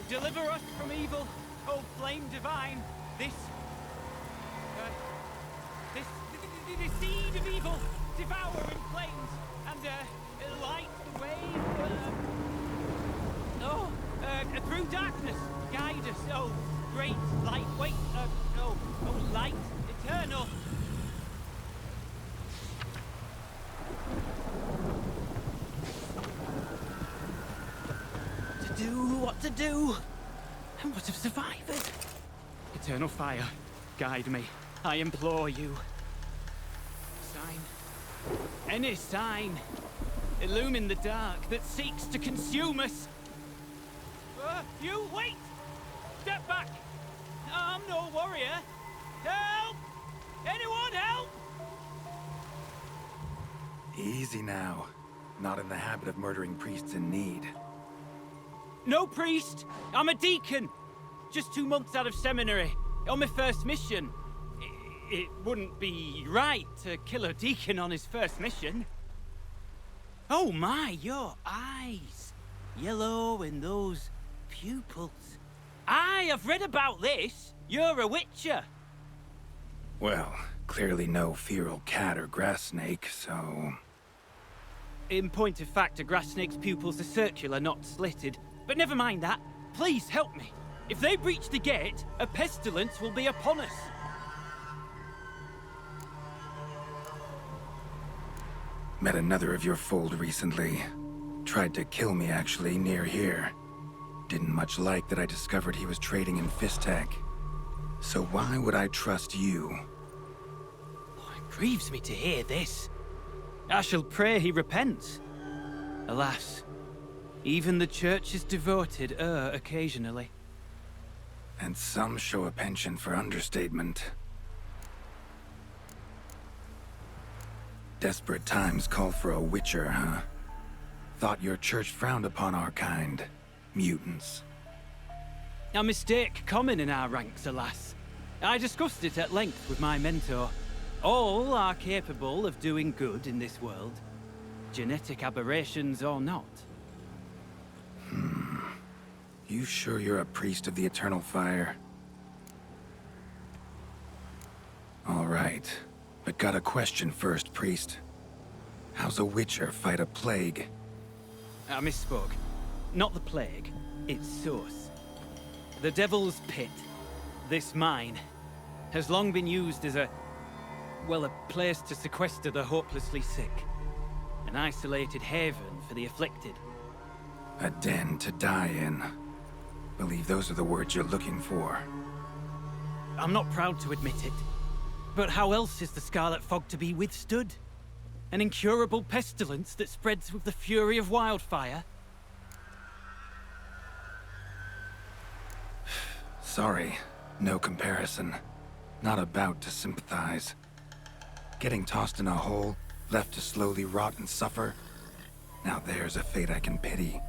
Deliver us from evil, O flame divine. This the seed of evil, devour in flames, and light the way, through darkness, guide us, oh, great light, wait, light, eternal. What to do? And what of survivors? Eternal fire, guide me, I implore you. Sign. Any sign. Illumine the dark that seeks to consume us. You wait! Step back! I'm no warrior. Help! Anyone help! Easy now. Not in the habit of murdering priests in need. No priest! I'm a deacon! Just 2 months out of seminary, on my first mission. It wouldn't be right to kill a deacon on his first mission. Oh my, your eyes! Yellow and those pupils. I've read about this! You're a witcher! Well, clearly no feral cat or grass snake, so... In point of fact, a grass snake's pupils are circular, not slitted. But never mind that. Please help me. If they breach the gate, a pestilence will be upon us. Met another of your fold recently. Tried to kill me, actually, near here. Didn't much like that I discovered he was trading in Fistek. So why would I trust you? Oh, it grieves me to hear this. I shall pray he repents. Alas, even the Church's devoted err occasionally. And some show a penchant for understatement. Desperate times call for a witcher, huh? Thought your church frowned upon our kind. Mutants. A mistake common in our ranks, alas. I discussed it at length with my mentor. All are capable of doing good in this world. Genetic aberrations or not. You sure you're a priest of the Eternal Fire? All right. But got a question first, priest. How's a witcher fight a plague? I misspoke. Not the plague, its source. The Devil's Pit, this mine, has long been used as a place to sequester the hopelessly sick. An isolated haven for the afflicted. A den to die in. Believe those are the words you're looking for. I'm not proud to admit it, but how else is the Scarlet Fog to be withstood? An incurable pestilence that spreads with the fury of wildfire? Sorry, no comparison. Not about to sympathize. Getting tossed in a hole, left to slowly rot and suffer? Now there's a fate I can pity.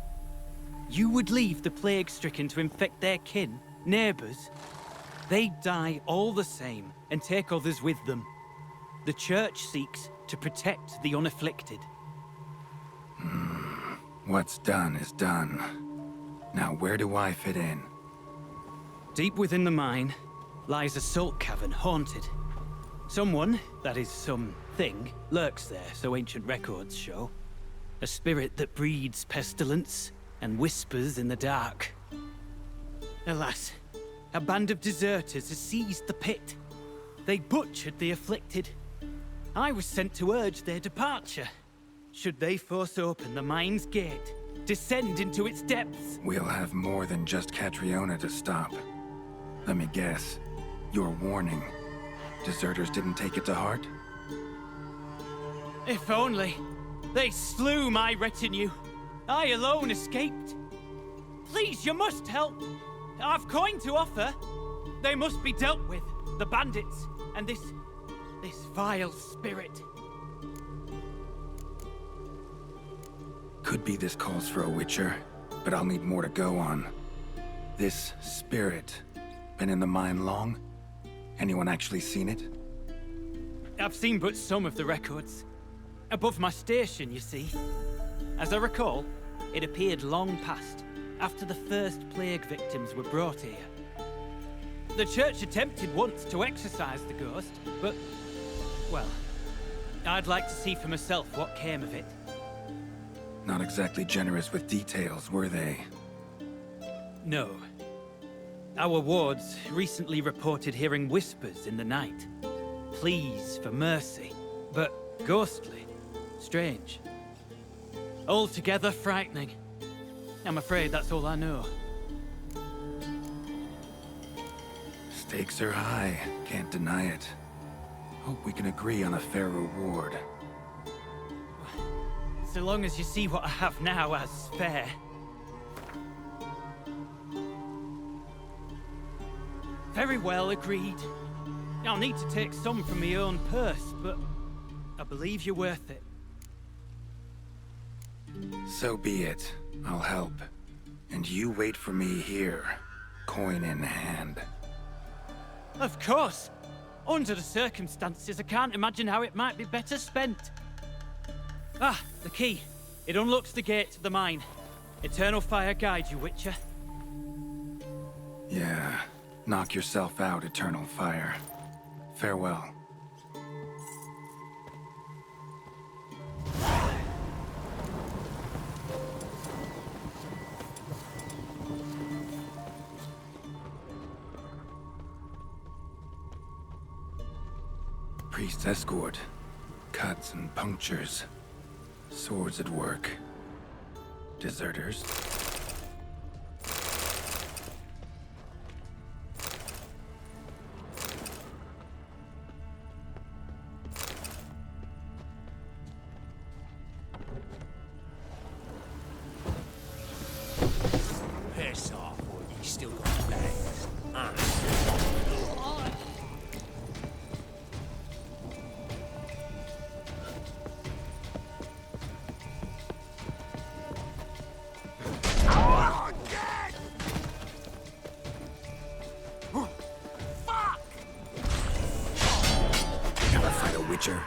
You would leave the plague-stricken to infect their kin, neighbors? They die all the same and take others with them. The Church seeks to protect the unafflicted. What's done is done. Now where do I fit in? Deep within the mine lies a salt cavern haunted. Someone, that is something, lurks there, so ancient records show. A spirit that breeds pestilence and whispers in the dark. Alas, a band of deserters has seized the pit. They butchered the afflicted. I was sent to urge their departure. Should they force open the mine's gate, descend into its depths? We'll have more than just Catriona to stop. Let me guess. Your warning. Deserters didn't take it to heart? If only. They slew my retinue. I alone escaped. Please, you must help. I've coin to offer. They must be dealt with. The bandits and this vile spirit. Could be this calls for a witcher, but I'll need more to go on. This spirit, been in the mine long? Anyone actually seen it? I've seen but some of the records. Above my station, you see. As I recall, it appeared long past, after the first plague victims were brought here. The church attempted once to exorcise the ghost, but, well, I'd like to see for myself what came of it. Not exactly generous with details, were they? No. Our wards recently reported hearing whispers in the night. Pleas for mercy, but ghostly. Strange. Altogether frightening. I'm afraid that's all I know. Stakes are high, can't deny it. Hope we can agree on a fair reward. So long as you see what I have now as fair. Very well, agreed. I'll need to take some from my own purse, but I believe you're worth it. So be it. I'll help. And you wait for me here, coin in hand. Of course! Under the circumstances, I can't imagine how it might be better spent. Ah, the key. It unlocks the gate to the mine. Eternal fire guide you, Witcher. Yeah. Knock yourself out, Eternal Fire. Farewell. Priest's escort. Cuts and punctures. Swords at work. Deserters. Piss off, or you still got bags. Gotta fight a Witcher.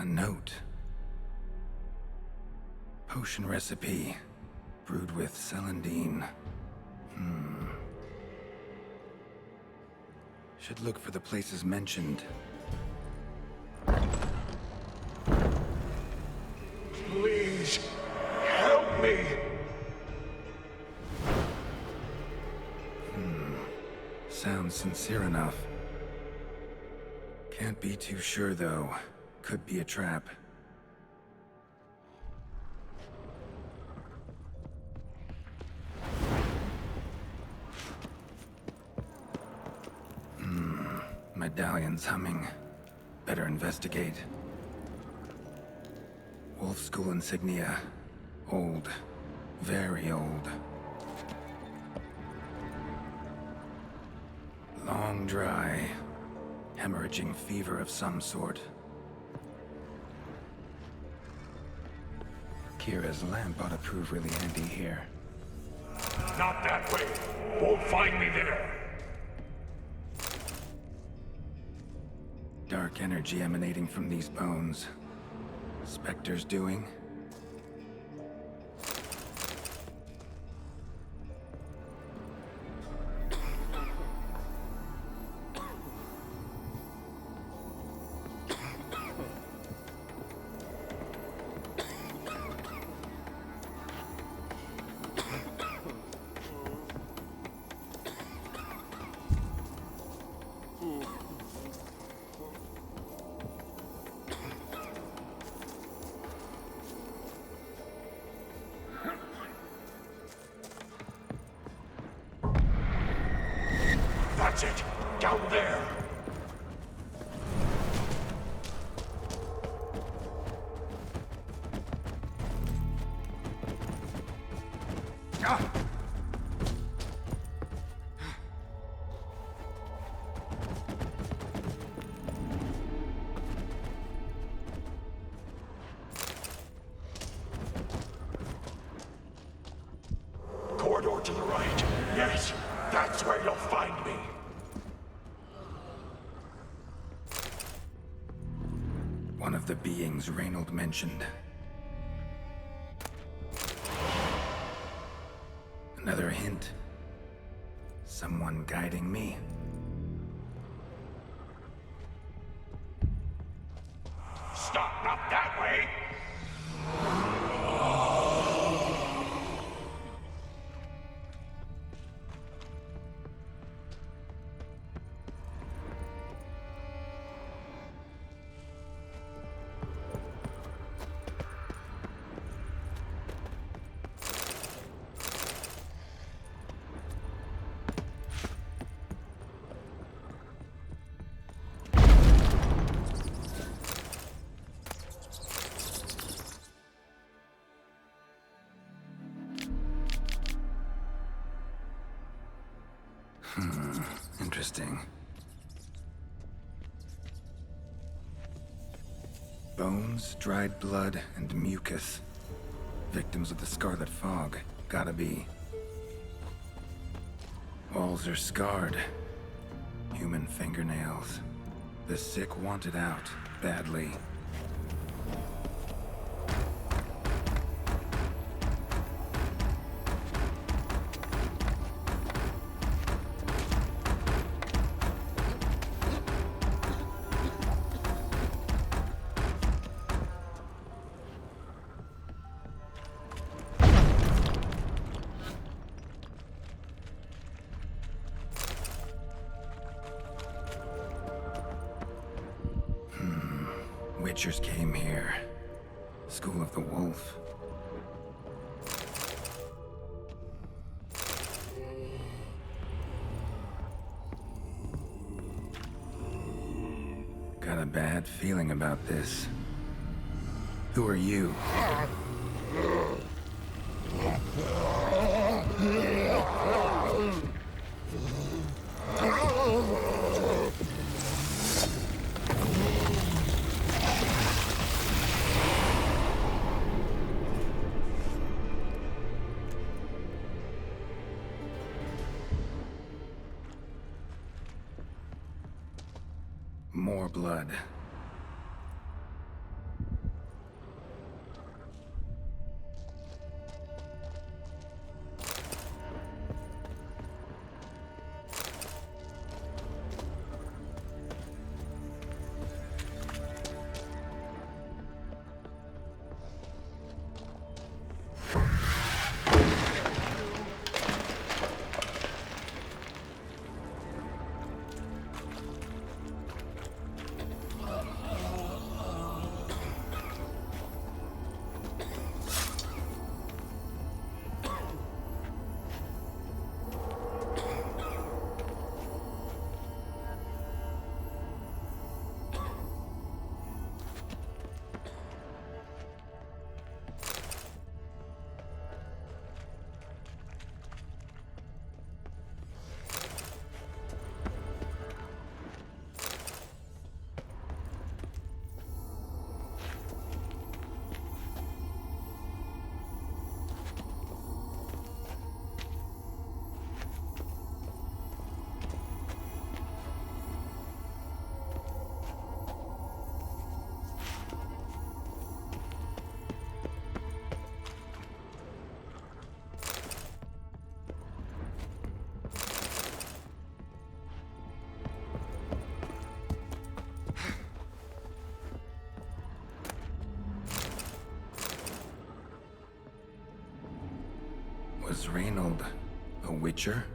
note. Potion recipe. Brewed with celandine. Should look for the places mentioned. Please, help me! Sounds sincere enough. Can't be too sure, though. Could be a trap. Medallion's humming. Better investigate. Wolf School insignia. Old. Very old. Long dry. Hemorrhaging fever of some sort. Kira's lamp ought to prove really handy here. Not that way. Won't find me there. Dark energy emanating from these bones. Spectre's doing? That's it! Down there! Ah! Corridor to the right. Yes, that's where you'll find me. One of the beings Reynold mentioned. Another hint. Someone guiding me. Stop, not that way! Interesting. Bones, dried blood, and mucus. Victims of the Scarlet Fog. Gotta be. Walls are scarred. Human fingernails. The sick want it out, badly. Witchers came here. School of the Wolf. Got a bad feeling about this. Who are you? More blood. Was Reynold a witcher?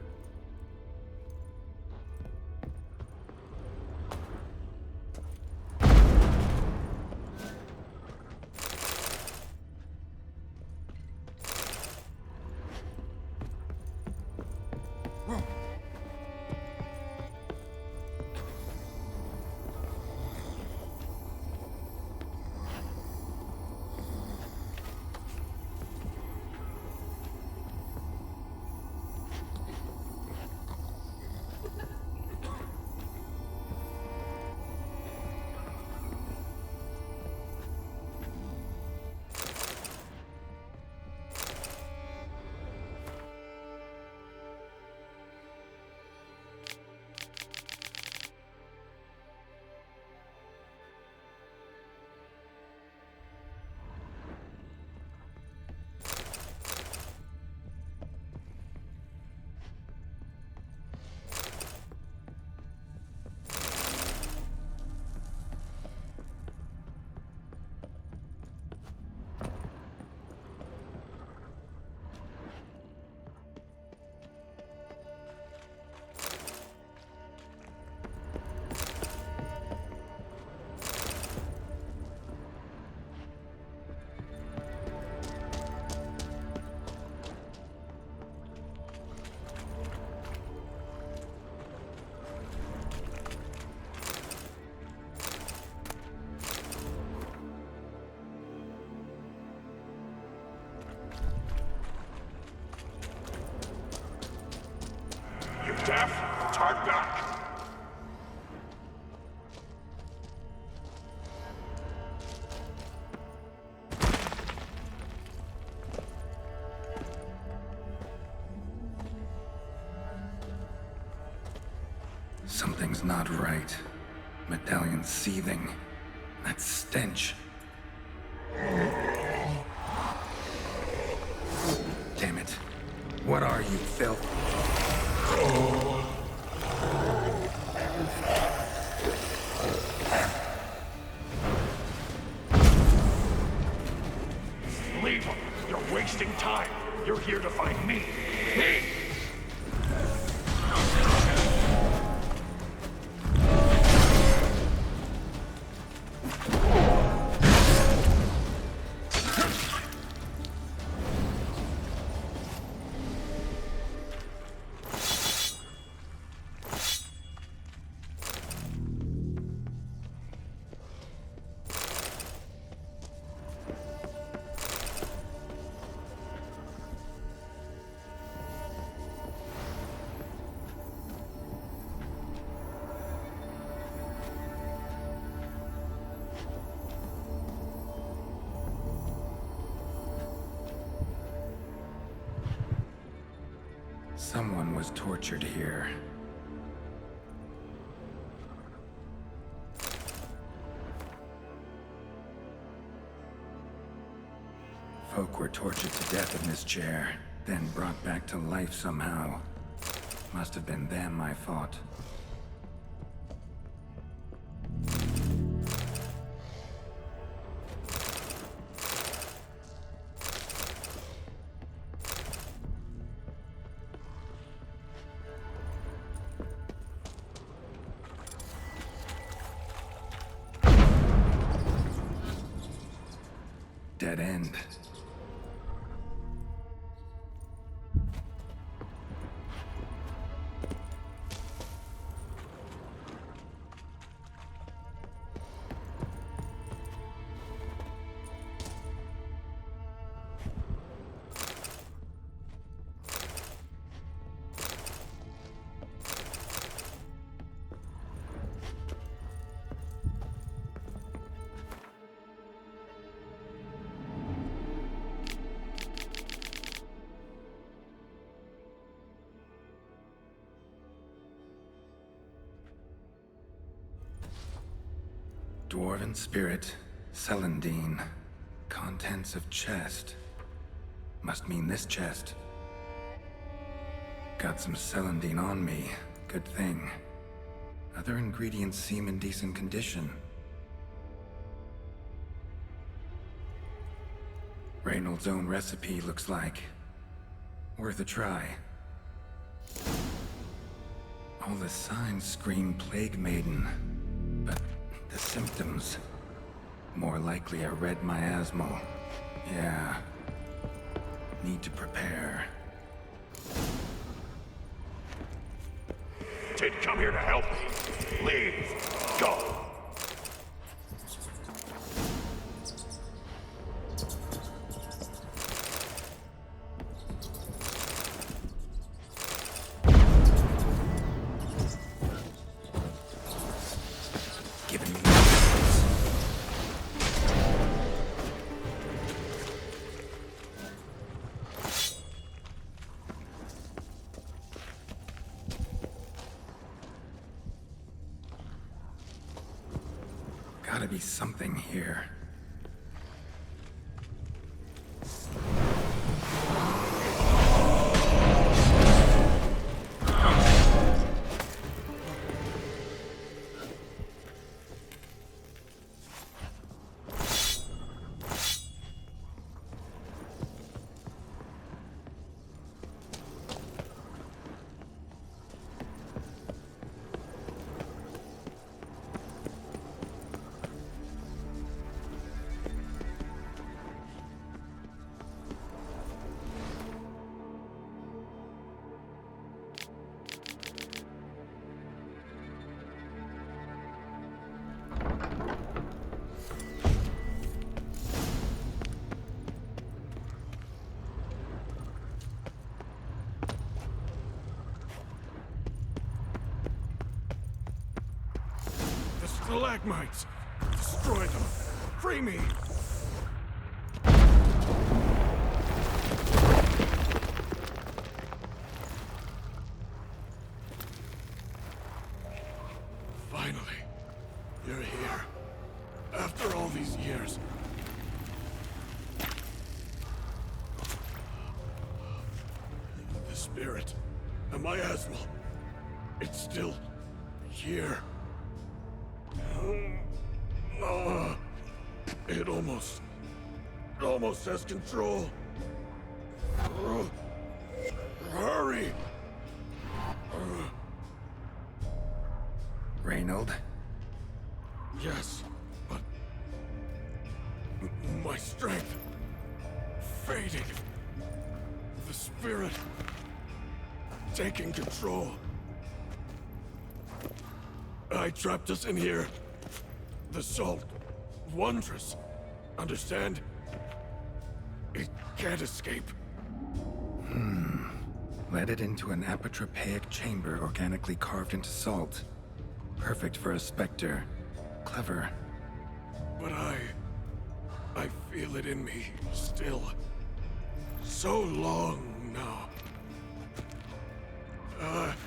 You deaf? Turn back! Something's not right. Medallion seething. That stench. Damn it. What are you, filth? Leave him! You're wasting time! You're here to find me! Me! Someone was tortured here. Folk were tortured to death in this chair, then brought back to life somehow. Must have been them, I thought. Dead end. Dwarven spirit, Celandine. Contents of chest. Must mean this chest. Got some Celandine on me. Good thing. Other ingredients seem in decent condition. Reynold's own recipe looks like. Worth a try. All the signs scream Plague Maiden, but the symptoms... more likely a red miasmal. Yeah. Need to prepare. Did come here to help me. Leave. Go. Giving me... Gotta be something here. Stalagmites! Destroy them! Free me! Finally, you're here. After all these years. The spirit, the miasmal, it's still here. It almost has control. Hurry! Reynold? Yes, but my strength fading. The spirit taking control. I trapped us in here. The salt, wondrous. Understand? It can't escape. Led it into an apotropaic chamber organically carved into salt. Perfect for a specter. Clever. But I feel it in me still. So long now.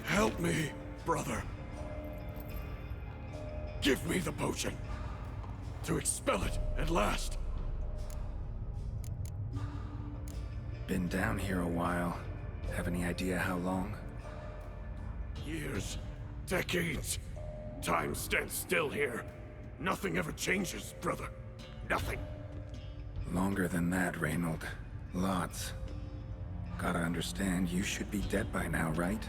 Help me, brother. Give me the potion. To expel it at last. Been down here a while. Have any idea how long? Years. Decades. Time stands still here. Nothing ever changes, brother. Nothing. Longer than that, Reynold. Lots. Gotta understand, you should be dead by now, right?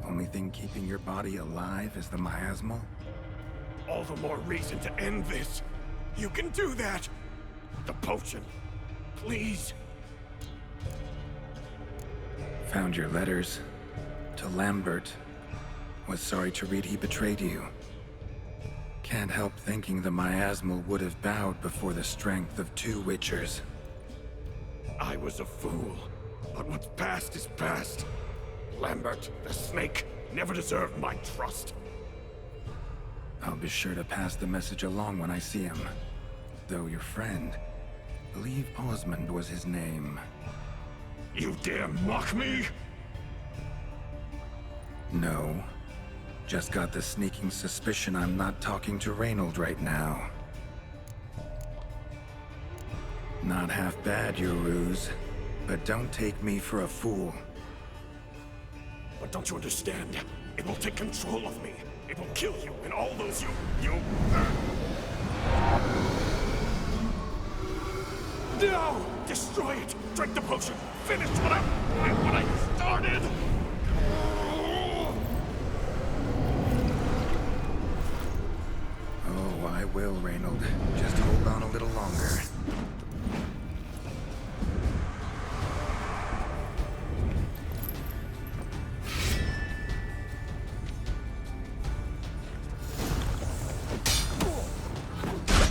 Only thing keeping your body alive is the miasmal? All the more reason to end this. You can do that. The potion. Please. Found your letters. To Lambert. Was sorry to read he betrayed you. Can't help thinking the miasmal would have bowed before the strength of two Witchers. I was a fool. But what's past is past. Lambert, the snake, never deserved my trust. I'll be sure to pass the message along when I see him. Though your friend, believe Osmond was his name. You dare mock me? No. Just got the sneaking suspicion I'm not talking to Reynold right now. Not half bad, your ruse. But don't take me for a fool. But don't you understand? It will take control of me. It will kill you and all those you... No! Destroy it! Drink the potion! Finish what I started! Oh, I will, Reynold. Just hold on a little longer.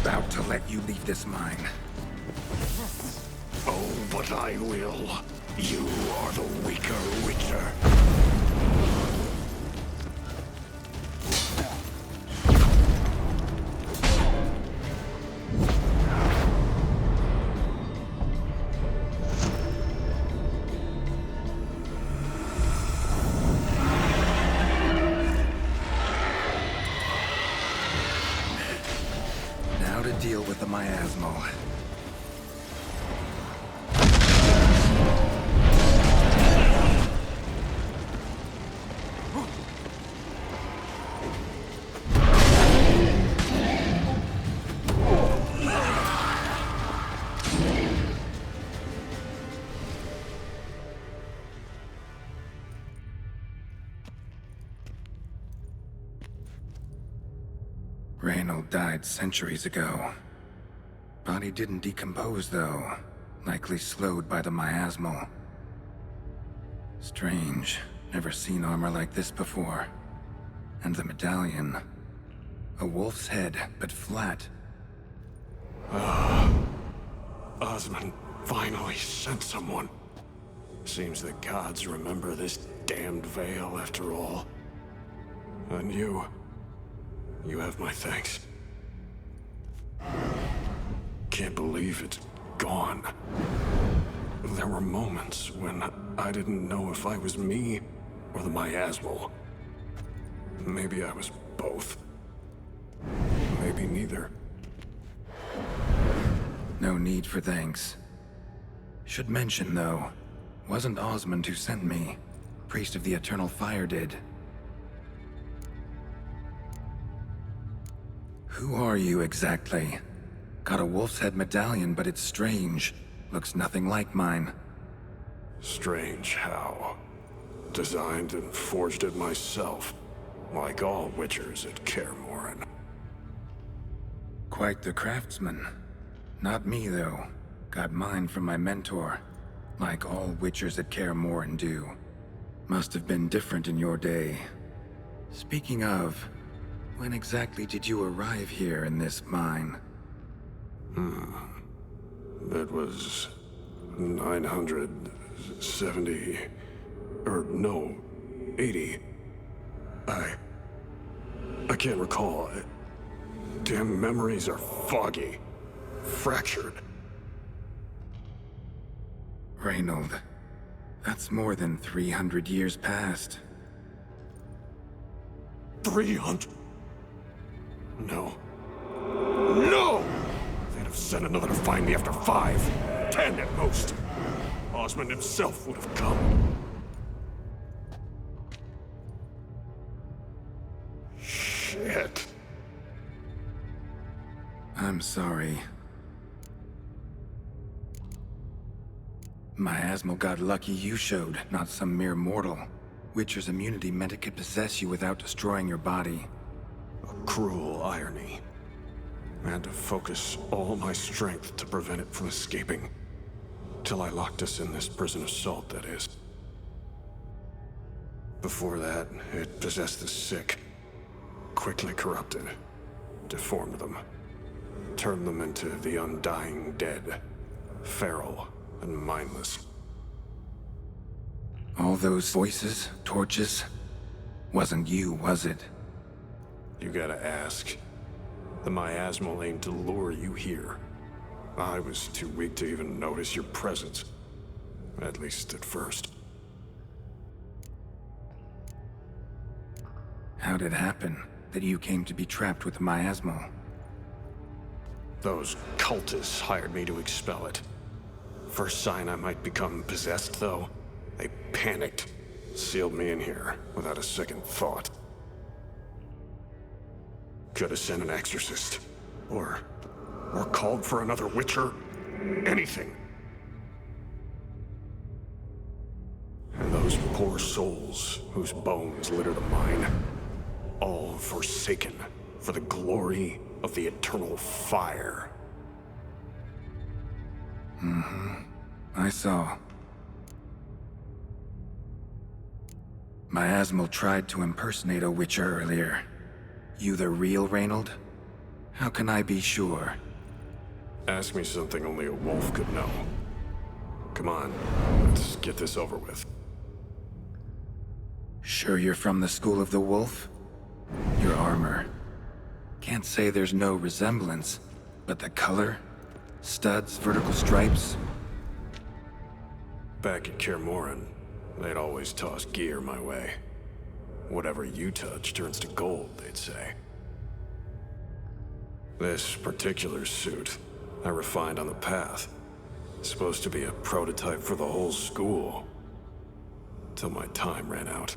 About to let you leave this mine. Oh, but I will. You are the weaker Witcher. Now to deal with the miasmal. Reynold died centuries ago. Body didn't decompose, though. Likely slowed by the miasmal. Strange. Never seen armor like this before. And the medallion. A wolf's head, but flat. Osmond finally sent someone. Seems the gods remember this damned veil after all. And you have my thanks. Can't believe it's gone. There were moments when I didn't know if I was me or the miasmal. Maybe I was both. Maybe neither. No need for thanks. Should mention, though, wasn't Osmond who sent me. Priest of the Eternal Fire did. Who are you exactly? Got a wolf's head medallion, but it's strange. Looks nothing like mine. Strange how. Designed and forged it myself, like all Witchers at Kaer Morhen. Quite the craftsman. Not me, though. Got mine from my mentor. Like all Witchers at Kaer Morhen do. Must have been different in your day. Speaking of, when exactly did you arrive here in this mine? It was 970... or no, 80. I can't recall. Damn memories are foggy. Fractured. Reynold, that's more than 300 years past. 300? No. No! They'd have sent another to find me after 5, 10 at most. Osmond himself would have come. Shit. I'm sorry. Miasmal got lucky you showed, not some mere mortal. Witcher's immunity meant it could possess you without destroying your body. A cruel irony. I had to focus all my strength to prevent it from escaping. Till I locked us in this prison of salt, that is. Before that, it possessed the sick. Quickly corrupted. Deformed them. Turned them into the undying dead. Feral and mindless. All those voices, torches, wasn't you, was it? You gotta ask. The miasmal aimed to lure you here. I was too weak to even notice your presence. At least at first. How'd it happen that you came to be trapped with the miasmal? Those cultists hired me to expel it. First sign I might become possessed, though, they panicked. Sealed me in here without a second thought. Could have sent an exorcist. Or called for another Witcher. anything. And those poor souls whose bones litter the mine, all forsaken for the glory of the eternal fire. I saw. Miasmal tried to impersonate a Witcher earlier. You the real Reynold? How can I be sure? Ask me something only a wolf could know. Come on, let's get this over with. Sure you're from the School of the Wolf? Your armor. Can't say there's no resemblance, but the color? Studs, vertical stripes? Back at Kaer Morhen, they'd always toss gear my way. Whatever you touch turns to gold, they'd say. This particular suit, I refined on the path. Supposed to be a prototype for the whole school. Till my time ran out.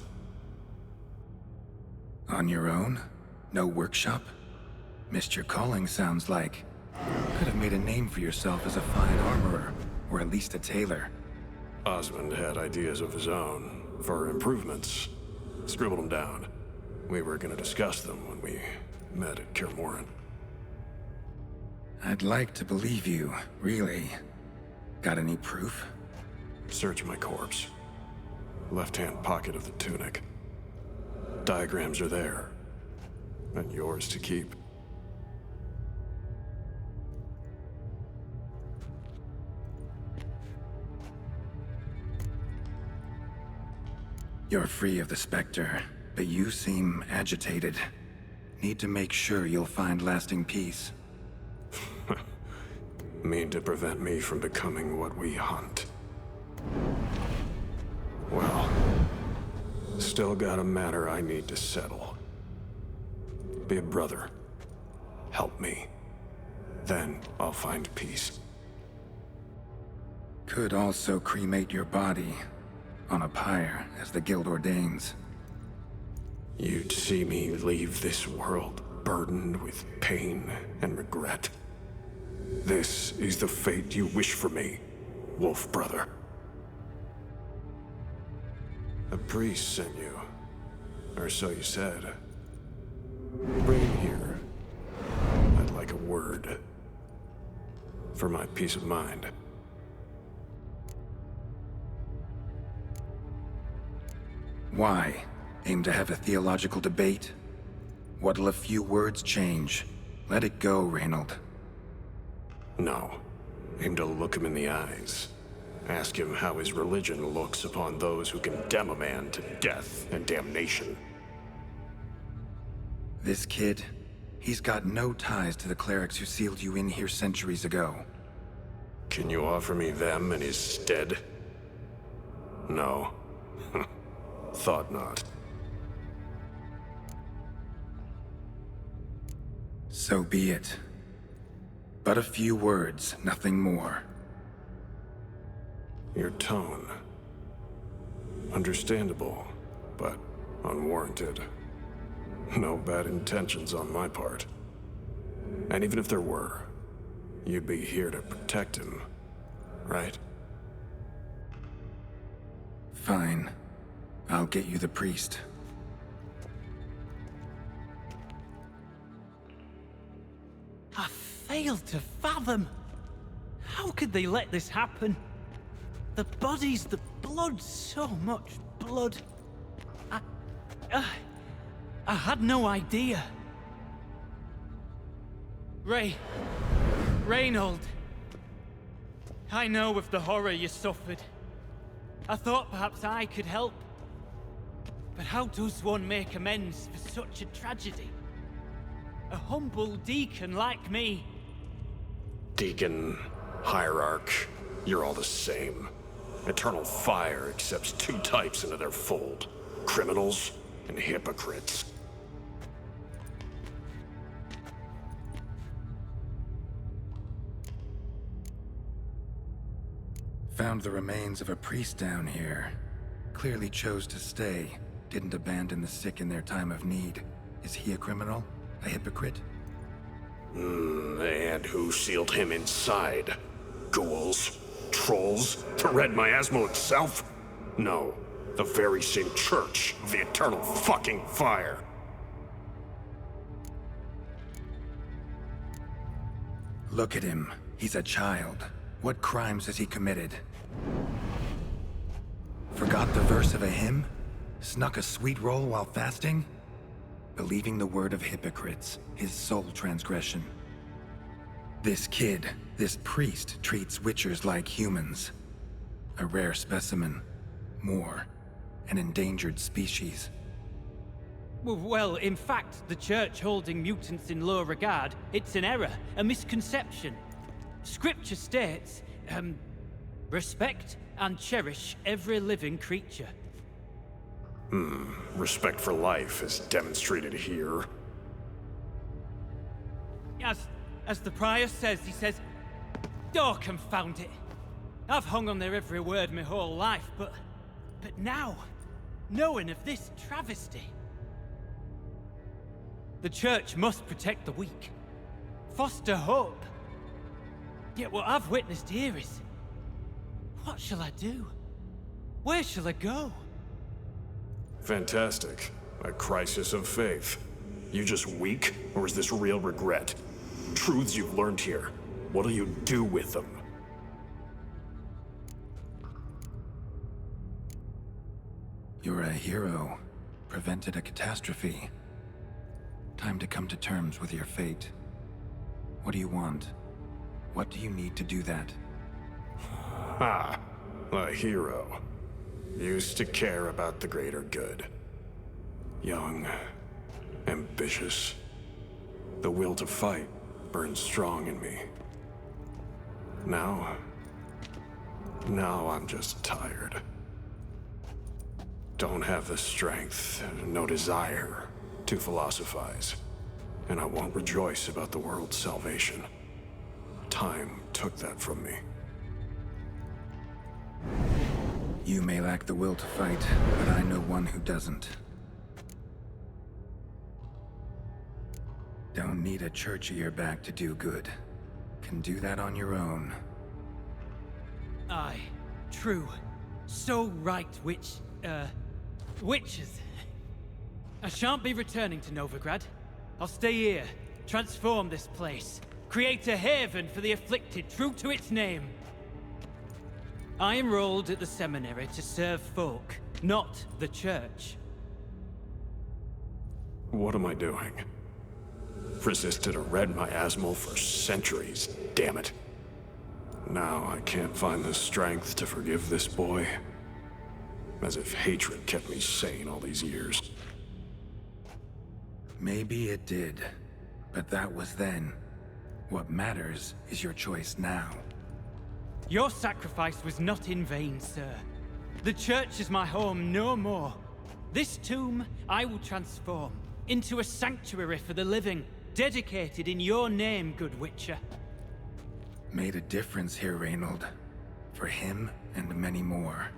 On your own? No workshop? Missed your calling, sounds like. Could have made a name for yourself as a fine armorer, or at least a tailor. Osmond had ideas of his own, for improvements. Scribbled them down. We were gonna discuss them when we met at Kaer Morhen. I'd like to believe you, really. Got any proof? Search my corpse. Left-hand pocket of the tunic. Diagrams are there. And yours to keep. You're free of the Spectre, but you seem agitated. Need to make sure you'll find lasting peace. Mean to prevent me from becoming what we hunt. Well, still got a matter I need to settle. Be a brother. Help me. Then I'll find peace. Could also cremate your body on a pyre, as the Guild ordains. You'd see me leave this world burdened with pain and regret. This is the fate you wish for me, Wolf Brother. A priest sent you, or so you said. Bring him here. I'd like a word. For my peace of mind. Why? Aim to have a theological debate? What'll a few words change? Let it go, Reynold. No. Aim to look him in the eyes. Ask him how his religion looks upon those who condemn a man to death and damnation. This kid, he's got no ties to the clerics who sealed you in here centuries ago. Can you offer me them in his stead? No. Thought not. So be it. But a few words, nothing more. Your tone. Understandable, but unwarranted. No bad intentions on my part. And even if there were, you'd be here to protect him, right? Fine. I'll get you the priest. I failed to fathom. How could they let this happen? The bodies, the blood, so much blood. I had no idea. Reynold. I know of the horror you suffered. I thought perhaps I could help. But how does one make amends for such a tragedy? A humble deacon like me. Deacon, hierarch, you're all the same. Eternal Fire accepts two types into their fold. Criminals and hypocrites. Found the remains of a priest down here. Clearly chose to stay. Didn't abandon the sick in their time of need. Is he a criminal? A hypocrite? And who sealed him inside? Ghouls? Trolls? The Red Miasmal itself? No. The very same Church of the Eternal fucking Fire. Look at him. He's a child. What crimes has he committed? Forgot the verse of a hymn? Snuck a sweet roll while fasting? Believing the word of hypocrites, his sole transgression. This kid, this priest, treats Witchers like humans. A rare specimen. More. An endangered species. Well, in fact, the Church holding mutants in low regard, it's an error, a misconception. Scripture states, respect and cherish every living creature. Respect for life is demonstrated here. As the prior says, he says, oh, confound it. I've hung on their every word my whole life, but now, knowing of this travesty, the Church must protect the weak, foster hope. Yet what I've witnessed here is, what shall I do? Where shall I go? Fantastic. A crisis of faith. You just weak, or is this real regret? Truths you've learned here. What'll you do with them? You're a hero. Prevented a catastrophe. Time to come to terms with your fate. What do you want? What do you need to do that? Ha! A hero. Used to care about the greater good. Young. Ambitious. The will to fight burns strong in me. Now I'm just tired. Don't have the strength, no desire to philosophize. And I won't rejoice about the world's salvation. Time took that from me. You may lack the will to fight, but I know one who doesn't. Don't need a church at your back to do good. Can do that on your own. Aye, true. So right, witches. I shan't be returning to Novigrad. I'll stay here, transform this place, create a haven for the afflicted, true to its name. I enrolled at the seminary to serve folk, not the Church. What am I doing? Resisted a Red Miasmal for centuries, damn it. Now I can't find the strength to forgive this boy. As if hatred kept me sane all these years. Maybe it did, but that was then. What matters is your choice now. Your sacrifice was not in vain, sir. The Church is my home no more. This tomb I will transform into a sanctuary for the living, dedicated in your name, good Witcher. Made a difference here, Reynold. For him and many more.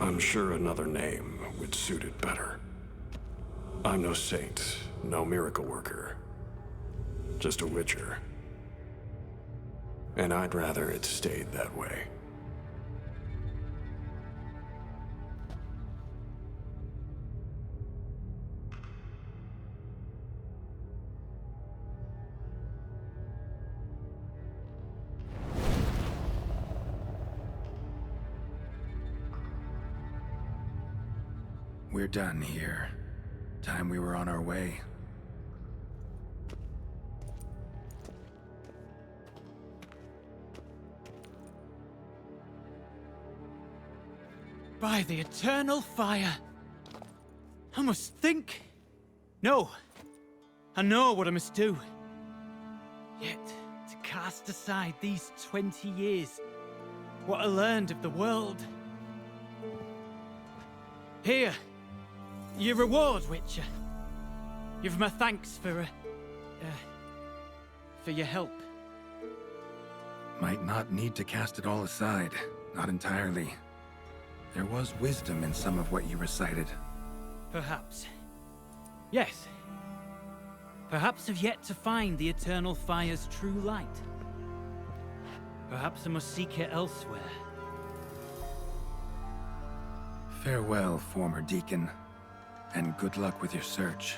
I'm sure another name would suit it better. I'm no saint, no miracle worker. Just a Witcher. And I'd rather it stayed that way. We're done here. Time we were on our way. By the eternal fire. I must think. No. I know what I must do. Yet, to cast aside these 20 years, what I learned of the world. Here. Your reward, Witcher. You've my thanks for your help. Might not need to cast it all aside. Not entirely. There was wisdom in some of what you recited. Perhaps. Yes. Perhaps I've yet to find the eternal fire's true light. Perhaps I must seek it elsewhere. Farewell, former deacon, and good luck with your search.